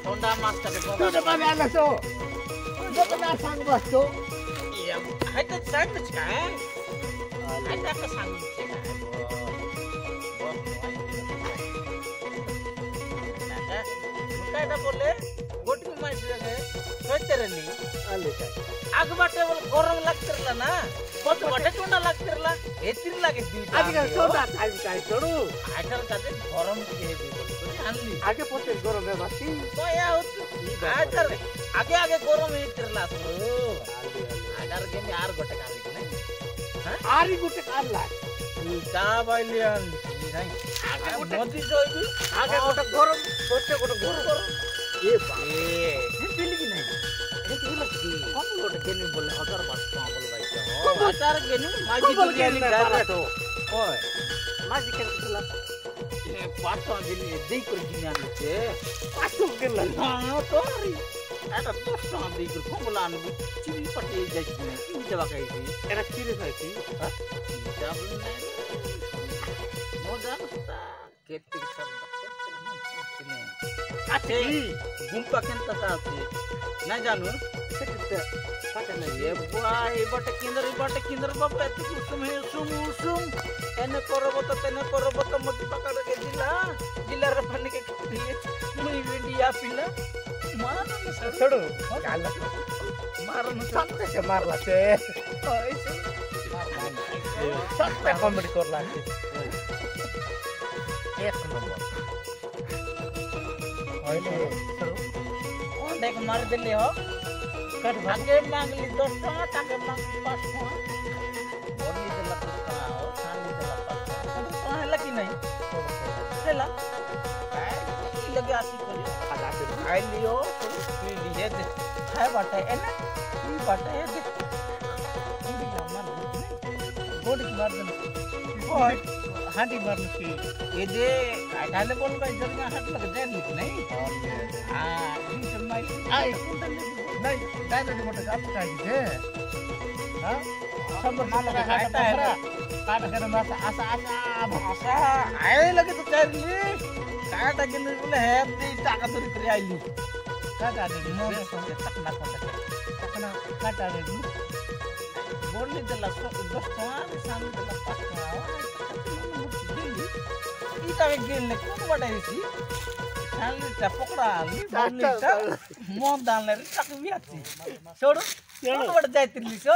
Honda Master de Tu de mana anak tu? Dia pernah sang bos tu? Iya, ada sandwich kan? Ada ke sandwich kan? Bukan ada boleh? Goting masih ada. Keterani. Alih kan? Aku baca orang lakterlah na. Kau baca cuma lakterlah. Etir lagi di. Adik kan soda time kai tu. Ajar kata orang ke di. Anli. Aja potel gorom है बाकी. तो यार आकर आगे गरम ही तिरला सुनो आगर के में आर गोटे काली नहीं हां आरी गोटे काला ता बाइलियन नहीं आगे गोटे मोदी जोइबी आगे गोटे गरम गोटे गरम ये बा ए दिल्ली की नहीं ये तो लगी कौन गोटे गेनी बोले 1000 बात कहां बोल भाई हो 1000 गेनी माजी तो गेनी कर तो ओए माजी के चला पाटो दिल्ली देई कर गिना लेते पाटो के ला हां तो री এটা 10 টাকা দেই করে কমলা আনবি চিনি পাঠিয়ে যাইছি তুমি দেবা খাইছি এটা কি রে খাইছি হ্যাঁ ডাবল নাই মজার কেতে সব কেনে আছে গুম্পা কেনতা আছে না জানো সেটা কাটা নাই এ ভাই বটে কিন্দর বাবা এত সুম হে সুম এনে করবত তেনে করবত মতি পাকাড় কে দিলার পানি কে দিয়ে মুই ভিডিয়া পিলা मारना न छोड़ो काला मारना सबसे से मारला से ऐसे सबसे कॉमेडी करला से एक नंबर ओइले कौन देख मार देले हो कर आगे मांगली 10 টাকা টাকা मांगली 5 টাকা बोली देला कुत्ता हो खाली देला 5 टाका तो है लकी नहीं हेला की लगे आसी करी खाई लियो पी लिए दे है बाटे है ना ई बाटे है दे ई मार गोड़ मार दे ओए हांडी मारने की ये जे डाले बोल भाई जरिया हाथ लग जाए नहीं हां ई समय आई नहीं डायरेक्ट मोटे आप चाहिए थे हां सब माल का खाता है काट कर मासा आशा आए लगे तो चली काटा के बोले है दी टाका धरी करे आइली काटा दे मोरे संगे तकना काटा दे बोलने देला 10 টাকা सामने देला 5 টাকা ई तावे गेल ने कोन बटाईसी खाली ता पकड़ा ली बोलली ता मोन दानले तक बियाची छोड़ो कोन बट जायतिली सो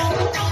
चलो